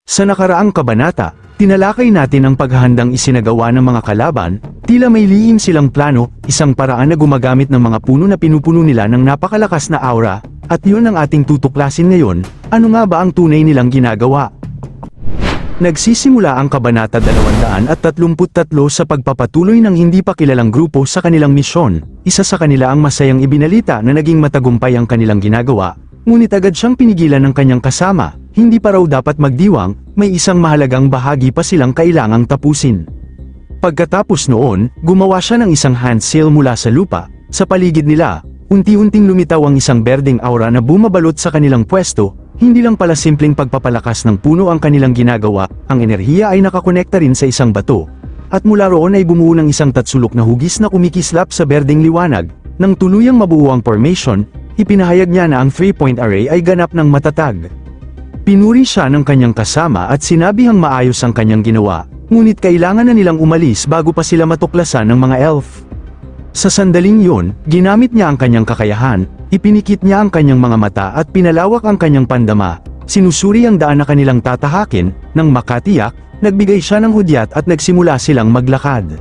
Sa nakaraang kabanata, tinalakay natin ang paghahandang isinagawa ng mga kalaban, tila may lihim silang plano, isang paraan na gumagamit ng mga puno na pinupuno nila ng napakalakas na aura, at yun ang ating tutuklasin ngayon, ano nga ba ang tunay nilang ginagawa? Nagsisimula ang kabanata 233 sa pagpapatuloy ng hindi pa kilalang grupo sa kanilang misyon, isa sa kanila ang masayang ibinalita na naging matagumpay ang kanilang ginagawa, ngunit agad siyang pinigilan ng kanyang kasama, hindi pa raw dapat magdiwang, may isang mahalagang bahagi pa silang kailangang tapusin. Pagkatapos noon, gumawa siya ng isang hand sail mula sa lupa, sa paligid nila, unti-unting lumitaw ang isang berdeng aura na bumabalot sa kanilang pwesto, hindi lang pala simpleng pagpapalakas ng puno ang kanilang ginagawa, ang enerhiya ay nakakonekta rin sa isang bato. At mula roon ay bumuo ng isang tatsulok na hugis na kumikislap sa berdeng liwanag, nang tuluyang mabuo ang formation, ipinahayag niya na ang 3-point array ay ganap ng matatag. Pinuri siya ng kanyang kasama at sinabihang maayos ang kanyang ginawa, ngunit kailangan na nilang umalis bago pa sila matuklasan ng mga elf. Sa sandaling yun, ginamit niya ang kanyang kakayahan, ipinikit niya ang kanyang mga mata at pinalawak ang kanyang pandama, sinusuri ang daan na kanilang tatahakin, nang makatiyak, nagbigay siya ng hudyat at nagsimula silang maglakad.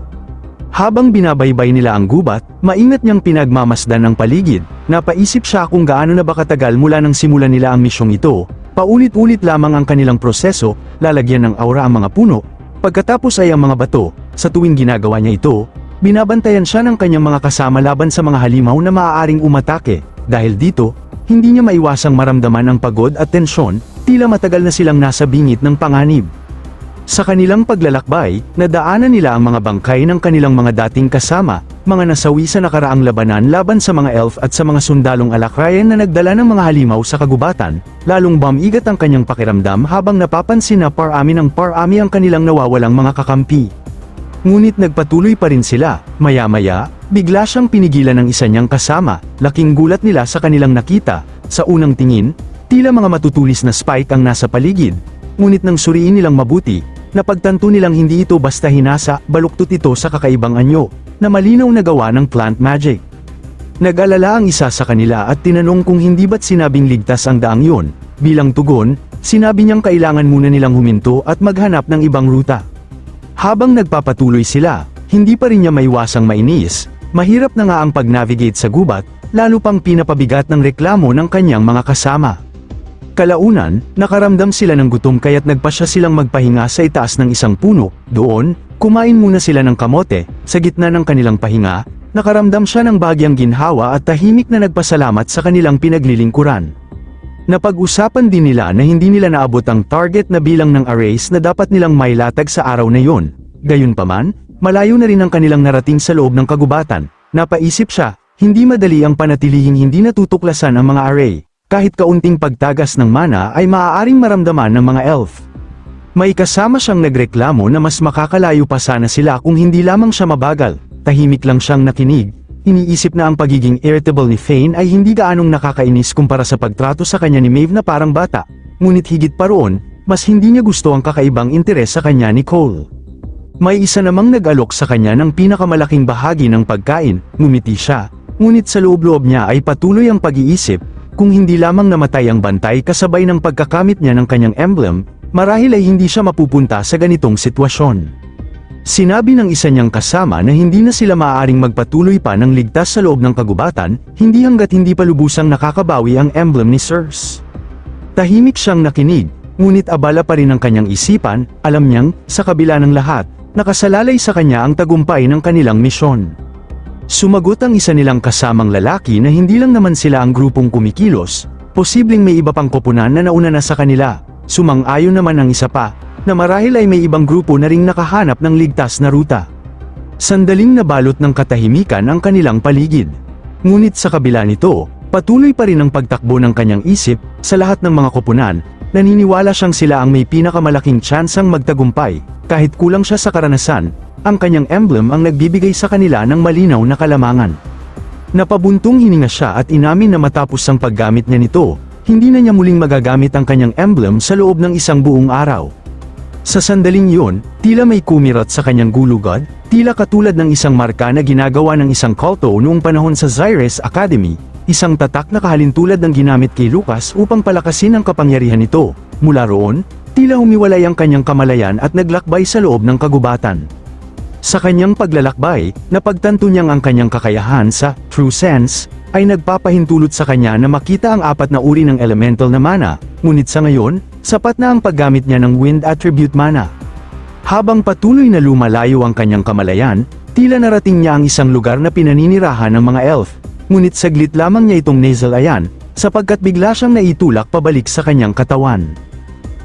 Habang binabaybay nila ang gubat, maingat niyang pinagmamasdan ang paligid, napaisip siya kung gaano na ba katagal mula nang simulan nila ang misyong ito, paulit-ulit lamang ang kanilang proseso, lalagyan ng aura ang mga puno, pagkatapos ay ang mga bato, sa tuwing ginagawa niya ito, binabantayan siya ng kanyang mga kasama laban sa mga halimaw na maaaring umatake, dahil dito, hindi niya maiwasang maramdaman ang pagod at tensyon, tila matagal na silang nasa bingit ng panganib. Sa kanilang paglalakbay, nadaanan nila ang mga bangkay ng kanilang mga dating kasama, mga nasawi sa nakaraang labanan laban sa mga elf at sa mga sundalong alakrayan na nagdala ng mga halimaw sa kagubatan, lalong bumigat ang kanyang pakiramdam habang napapansin na parami ng parami ang kanilang nawawalang mga kakampi. Ngunit nagpatuloy pa rin sila, maya-maya, bigla siyang pinigilan ng isa niyang kasama, laking gulat nila sa kanilang nakita, sa unang tingin, tila mga matutulis na spike ang nasa paligid, ngunit nang suriin nilang mabuti, napagtanto nilang hindi ito basta hinasa, baluktot ito sa kakaibang anyo, na malinaw na gawa ng plant magic. Nag-alala ang isa sa kanila at tinanong kung hindi ba't sinabing ligtas ang daang yun, bilang tugon, sinabi niyang kailangan muna nilang huminto at maghanap ng ibang ruta. Habang nagpapatuloy sila, hindi pa rin niya maiwasang mainis, mahirap na nga ang pag-navigate sa gubat, lalo pang pinapabigat ng reklamo ng kanyang mga kasama. Kalaunan, nakaramdam sila ng gutom kaya't nagpasya silang magpahinga sa itaas ng isang puno, doon, kumain muna sila ng kamote, sa gitna ng kanilang pahinga, nakaramdam siya ng bagyang ginhawa at tahimik na nagpasalamat sa kanilang pinaglilingkuran. Napag-usapan din nila na hindi nila naabot ang target na bilang ng arrays na dapat nilang mailatag sa araw na yon. Gayunpaman, malayo na rin ang kanilang narating sa loob ng kagubatan. Napaisip siya, hindi madali ang panatilihing hindi natutuklasan ang mga array. Kahit kaunting pagtagas ng mana ay maaaring maramdaman ng mga elf. May kasama siyang nagreklamo na mas makakalayo pa sana sila kung hindi lamang siya mabagal. Tahimik lang siyang nakinig. Iniisip na ang pagiging irritable ni Fane ay hindi gaanong nakakainis kumpara sa pagtrato sa kanya ni Maeve na parang bata. Ngunit higit pa roon, mas hindi niya gusto ang kakaibang interes sa kanya ni Cole. May isa namang nag-alok sa kanya ng pinakamalaking bahagi ng pagkain, ngumiti siya. Ngunit sa loob-loob niya ay patuloy ang pag-iisip, kung hindi lamang namatay ang bantay kasabay ng pagkakamit niya ng kanyang emblem, marahil ay hindi siya mapupunta sa ganitong sitwasyon. Sinabi ng isa niyang kasama na hindi na sila maaaring magpatuloy pa ng ligtas sa loob ng kagubatan, hindi hanggat hindi pa lubusang nakakabawi ang emblem ni Circe. Tahimik siyang nakinig, ngunit abala pa rin ang kanyang isipan, alam niyang, sa kabila ng lahat, nakasalalay sa kanya ang tagumpay ng kanilang misyon. Sumagot ang isa nilang kasamang lalaki na hindi lang naman sila ang grupong kumikilos, posibleng may iba pang koponan na nauna na sa kanila, sumang-ayon naman ang isa pa, na marahil ay may ibang grupo na ring nakahanap ng ligtas na ruta. Sandaling nabalot ng katahimikan ang kanilang paligid. Ngunit sa kabila nito, patuloy pa rin ang pagtakbo ng kanyang isip, sa lahat ng mga koponan, naniniwala siyang sila ang may pinakamalaking tsansang magtagumpay, kahit kulang siya sa karanasan. Ang kanyang emblem ang nagbibigay sa kanila ng malinaw na kalamangan. Napabuntong hininga siya at inamin na matapos ang paggamit niya nito, hindi na niya muling magagamit ang kanyang emblem sa loob ng isang buong araw. Sa sandaling yun, tila may kumirat sa kanyang gulugod, tila katulad ng isang marka na ginagawa ng isang kulto noong panahon sa Xyres Academy, isang tatak na kahalintulad ng ginamit kay Lucas upang palakasin ang kapangyarihan nito. Mula roon, tila humiwalay ang kanyang kamalayan at naglakbay sa loob ng kagubatan. Sa kanyang paglalakbay, napagtanto niyang ang kanyang kakayahan sa true sense ay nagpapahintulot sa kanya na makita ang 4 na uri ng elemental na mana, ngunit sa ngayon, sapat na ang paggamit niya ng wind attribute mana. Habang patuloy na lumalayo ang kanyang kamalayan, tila narating niya ang isang lugar na pinaninirahan ng mga elf, ngunit saglit lamang niya itong nasalayan, sapagkat bigla siyang naitulak pabalik sa kanyang katawan.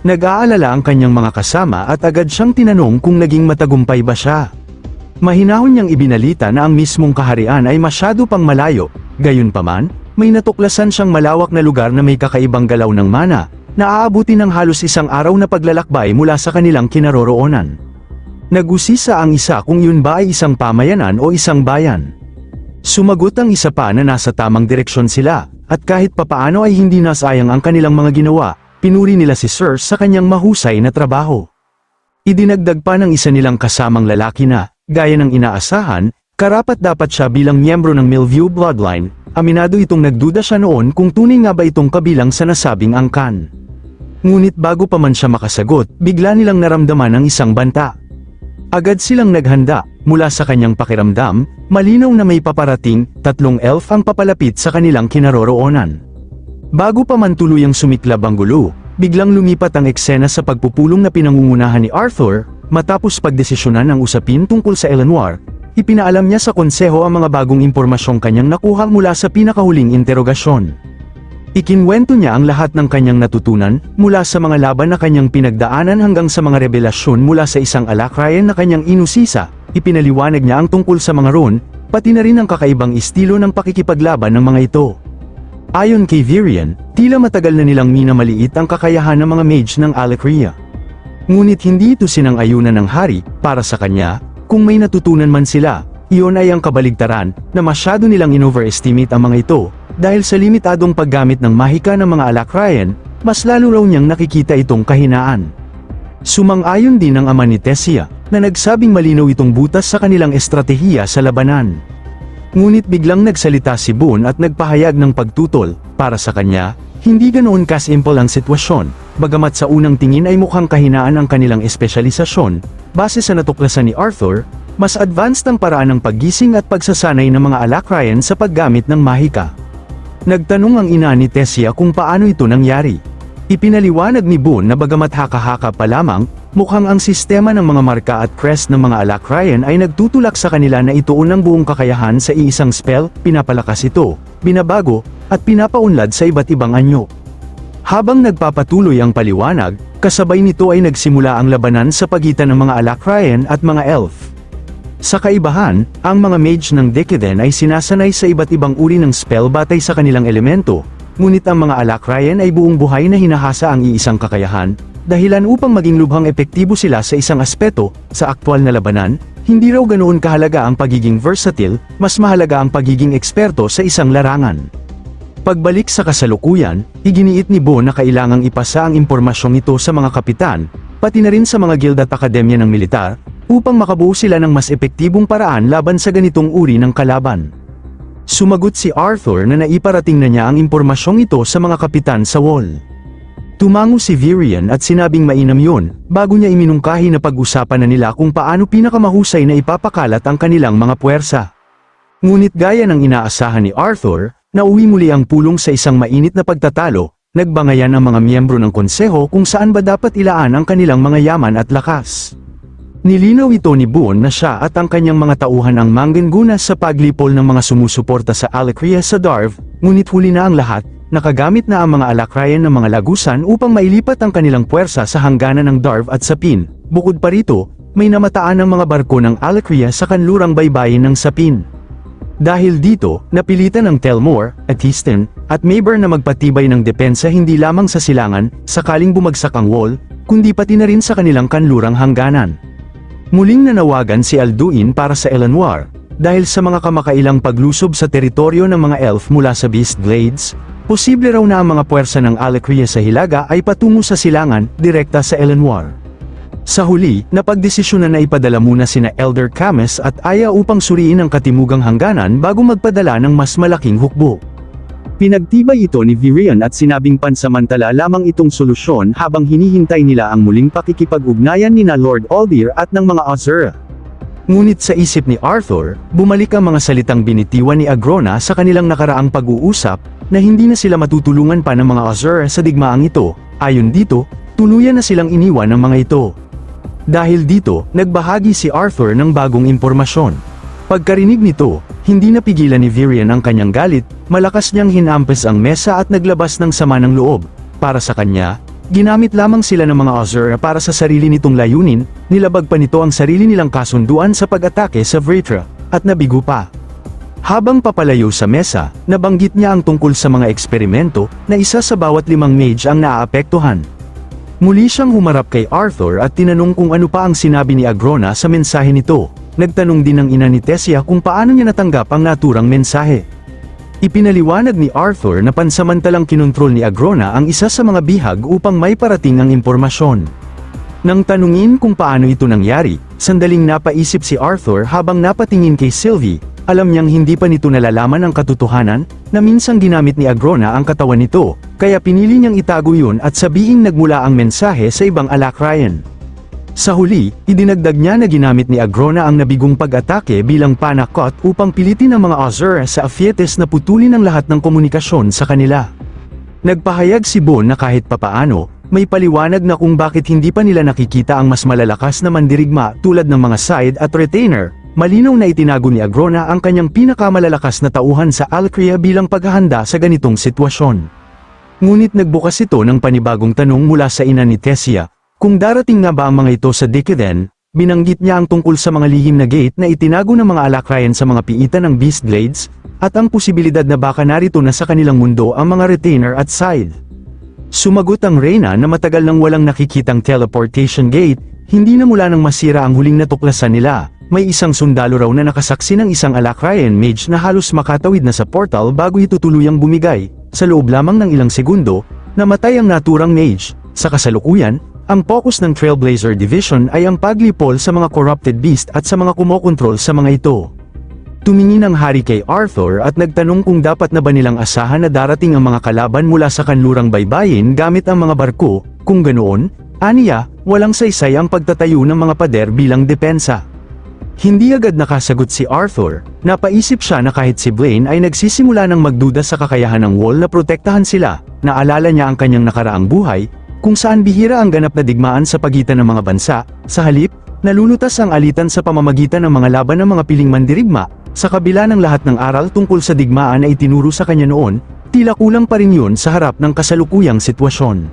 Nag-aalala ang kanyang mga kasama at agad siyang tinanong kung naging matagumpay ba siya. Mahinahon niyang ibinalita na ang mismong kaharian ay masyado pang malayo, gayunpaman, may natuklasan siyang malawak na lugar na may kakaibang galaw ng mana, na aabuti ng halos 1 araw na paglalakbay mula sa kanilang kinaroroonan. Nag-usisa ang isa kung yun ba ay isang pamayanan o isang bayan. Sumagot ang isa pa na nasa tamang direksyon sila, at kahit papaano ay hindi nasayang ang kanilang mga ginawa, pinuri nila si Sir sa kanyang mahusay na trabaho. Idinagdag pa ng isa nilang kasamang lalaki na, gaya ng inaasahan, karapat-dapat siya bilang miyembro ng Millview Bloodline, aminado itong nagduda siya noon kung tunay nga ba itong kabilang sa nasabing angkan. Ngunit bago pa man siya makasagot, bigla nilang naramdaman ang isang banta. Agad silang naghanda, mula sa kanyang pakiramdam, malinaw na may paparating, 3 elf ang papalapit sa kanilang kinaroroonan. Bago pa man tuluyang sumiklab ang gulo, biglang lumipat ang eksena sa pagpupulong na pinangungunahan ni Arthur. Matapos pagdesisyonan ang usapin tungkol sa Eleanor, ipinaalam niya sa konseho ang mga bagong impormasyong kanyang nakuha mula sa pinakahuling interogasyon. Ikinwento niya ang lahat ng kanyang natutunan, mula sa mga laban na kanyang pinagdaanan hanggang sa mga revelasyon mula sa isang alakrayan na kanyang inusisa. Ipinaliwanag niya ang tungkol sa mga ron, pati na rin ang kakaibang estilo ng pakikipaglaban ng mga ito. Ayon kay Virian, tila matagal na nilang minamaliit ang kakayahan ng mga mage ng Alecria. Ngunit hindi ito sinang-ayunan ng hari, para sa kanya, kung may natutunan man sila, iyon ay ang kabaligtaran, na masyado nilang in-overestimate ang mga ito, dahil sa limitadong paggamit ng mahika ng mga alakrayan, mas lalo raw niyang nakikita itong kahinaan. Sumang-ayon din ang ama ni Tessia, na nagsabing malinaw itong butas sa kanilang estratehiya sa labanan. Ngunit biglang nagsalita si Boone at nagpahayag ng pagtutol, para sa kanya, hindi ganoon kasimple ang sitwasyon, bagamat sa unang tingin ay mukhang kahinaan ang kanilang espesyalisasyon, base sa natuklasan ni Arthur, mas advanced ang paraan ng paggising at pagsasanay ng mga alakrayan sa paggamit ng mahika. Nagtanong ang ina ni Tessia kung paano ito nangyari. Ipinaliwanag ni Boone na bagamat haka-haka pa lamang, mukhang ang sistema ng mga marka at crest ng mga alakrayan ay nagtutulak sa kanila na ituon ang buong kakayahan sa iisang spell, pinapalakas ito, binabago, at pinapaunlad sa iba't ibang anyo. Habang nagpapatuloy ang paliwanag, kasabay nito ay nagsimula ang labanan sa pagitan ng mga alakrayan at mga elf. Sa kaibahan, ang mga mage ng Deceden ay sinasanay sa iba't ibang uri ng spell batay sa kanilang elemento, ngunit ang mga alakrayan ay buong buhay na hinahasa ang iisang kakayahan, dahilan upang maging lubhang epektibo sila sa isang aspeto. Sa aktwal na labanan, hindi raw ganoon kahalaga ang pagiging versatile, mas mahalaga ang pagiging eksperto sa isang larangan. Pagbalik sa kasalukuyan, iginiit ni Bo na kailangang ipasa ang impormasyong ito sa mga kapitan, pati na rin sa mga guild at akademya ng militar, upang makabuo sila ng mas epektibong paraan laban sa ganitong uri ng kalaban. Sumagot si Arthur na naiparating na niya ang impormasyong ito sa mga kapitan sa wall. Tumango si Virian at sinabing mainam yun, bago niya iminungkahi na pag-usapan na nila kung paano pinakamahusay na ipapakalat ang kanilang mga puwersa. Ngunit gaya ng inaasahan ni Arthur, nauwi muli ang pulong sa isang mainit na pagtatalo, nagbangayan ang mga miyembro ng konseho kung saan ba dapat ilaan ang kanilang mga yaman at lakas. Nilinaw ito ni Boone na siya at ang kanyang mga tauhan ang mangguna sa paglipol ng mga sumusuporta sa Alecria sa Darv, ngunit huli na ang lahat, nakagamit na ang mga alakrayan ng mga lagusan upang mailipat ang kanilang puwersa sa hangganan ng Darv at Sapin. Bukod pa rito, may namataan ng mga barko ng Alecria sa kanlurang baybayin ng Sapin. Dahil dito, napilitan ng Telmore, Atiston, at Mayber na magpatibay ng depensa hindi lamang sa silangan, sakaling bumagsak ang wall, kundi pati na rin sa kanilang kanlurang hangganan. Muling nanawagan si Alduin para sa Eleanor, dahil sa mga kamakailang paglusob sa teritoryo ng mga elf mula sa Beast Glades, posible raw na ang mga puwersa ng Alecria sa Hilaga ay patungo sa silangan, direkta sa Eleanor. Sa huli, napagdesisyonan na ipadala muna sina Elder Camus at Aya upang suriin ang katimugang hangganan bago magpadala ng mas malaking hukbo. Pinagtibay ito ni Virion at sinabing pansamantala lamang itong solusyon habang hinihintay nila ang muling pakikipag-ugnayan nina Lord Aldir at ng mga Azura. Ngunit sa isip ni Arthur, bumalik ang mga salitang binitiwan ni Agrona sa kanilang nakaraang pag-uusap, na hindi na sila matutulungan pa ng mga Azura sa digmaang ito. Ayon dito, tuluyan na silang iniwan ng mga ito. Dahil dito, nagbahagi si Arthur ng bagong impormasyon. Pagkarinig nito, hindi napigilan ni Virion ang kanyang galit, malakas niyang hinampas ang mesa at naglabas ng sama ng loob. Para sa kanya, ginamit lamang sila ng mga Azura para sa sarili nitong layunin, nilabag pa nito ang sarili nilang kasunduan sa pag-atake sa Vritra, at nabigo pa. Habang papalayo sa mesa, nabanggit niya ang tungkol sa mga eksperimento, na isa sa bawat 5 mage ang naaapektuhan. Muli siyang humarap kay Arthur at tinanong kung ano pa ang sinabi ni Agrona sa mensahe nito. Nagtanong din ng ina ni Tessia kung paano niya natanggap ang naturang mensahe. Ipinaliwanag ni Arthur na pansamantalang kinontrol ni Agrona ang isa sa mga bihag upang may parating ang impormasyon. Nang tanungin kung paano ito nangyari, sandaling napaisip si Arthur habang napatingin kay Sylvie. Alam niyang hindi pa nito nalalaman ang katotohanan, na minsang ginamit ni Agrona ang katawan nito, kaya pinili niyang itago yun at sabihing nagmula ang mensahe sa ibang Alakrayan. Sa huli, idinagdag niya na ginamit ni Agrona ang nabigong pag-atake bilang panakot upang pilitin ang mga Azura sa Aphietes na putulin ang lahat ng komunikasyon sa kanila. Nagpahayag si Bon na kahit papaano, may paliwanag na kung bakit hindi pa nila nakikita ang mas malalakas na mandirigma tulad ng mga Side at Retainer. Malinaw na itinago ni Agrona ang kanyang pinakamalalakas na tauhan sa Alcria bilang paghahanda sa ganitong sitwasyon. Ngunit nagbukas ito ng panibagong tanong mula sa ina ni Tessia. Kung darating nga ba ang mga ito sa Decadent, binanggit niya ang tungkol sa mga lihim na gate na itinago ng mga Alakrayan sa mga piitan ng Beast Glades, at ang posibilidad na baka narito na sa kanilang mundo ang mga Retainer at Side. Sumagot ang Reyna na matagal nang walang nakikitang teleportation gate, hindi na mula nang masira ang huling natuklasan nila. May isang sundalo raw na nakasaksi ng isang Alakrayan mage na halos makatawid na sa portal bago ito tuluyang bumigay. Sa loob lamang ng ilang segundo, namatay ang naturang mage. Sa kasalukuyan, ang focus ng Trailblazer Division ay ang paglipol sa mga corrupted beast at sa mga kumokontrol sa mga ito. Tumingin ang hari kay Arthur at nagtanong kung dapat na ba nilang asahan na darating ang mga kalaban mula sa kanlurang baybayin gamit ang mga barko. Kung ganoon, aniya, walang saysay ang pagtatayo ng mga pader bilang depensa. Hindi agad nakasagot si Arthur. Napaisip siya na kahit si Blaine ay nagsisimula ng magduda sa kakayahan ng Wall na protektahan sila. Naalala niya ang kanyang nakaraang buhay, kung saan bihira ang ganap na digmaan sa pagitan ng mga bansa. Sa halip, nalulutas ang alitan sa pamamagitan ng mga laban ng mga piling mandirigma. Sa kabila ng lahat ng aral tungkol sa digmaan na itinuro sa kanya noon, tila kulang pa rin yun sa harap ng kasalukuyang sitwasyon.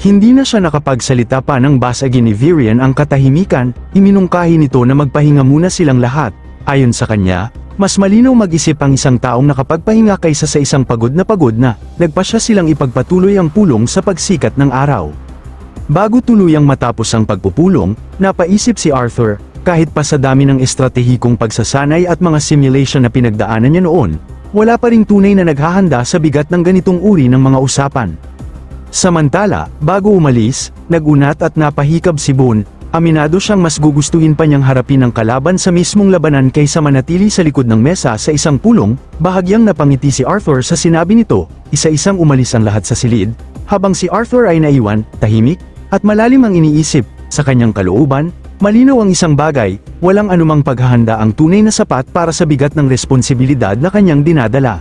Hindi na siya nakapagsalita pa nang basagin ni Virion ang katahimikan. Iminungkahi nito na magpahinga muna silang lahat. Ayon sa kanya, mas malinaw mag-isip ang isang taong nakapagpahinga kaysa sa isang pagod na. Nagpasya silang ipagpatuloy ang pulong sa pagsikat ng araw. Bago tuluyang matapos ang pagpupulong, napaisip si Arthur, kahit pa sa dami ng estratehikong pagsasanay at mga simulation na pinagdaanan niya noon, wala pa ring tunay na naghahanda sa bigat ng ganitong uri ng mga usapan. Samantala, bago umalis, nagunat at napahikab si Bon. Aminado siyang mas gugustuhin pa niyang harapin ang kalaban sa mismong labanan kaysa manatili sa likod ng mesa sa isang pulong. Bahagyang napangiti si Arthur sa sinabi nito, isa-isang umalis ang lahat sa silid, habang si Arthur ay naiwan, tahimik, at malalim ang iniisip. Sa kanyang kalooban, malinaw ang isang bagay, walang anumang paghahanda ang tunay na sapat para sa bigat ng responsibilidad na kanyang dinadala.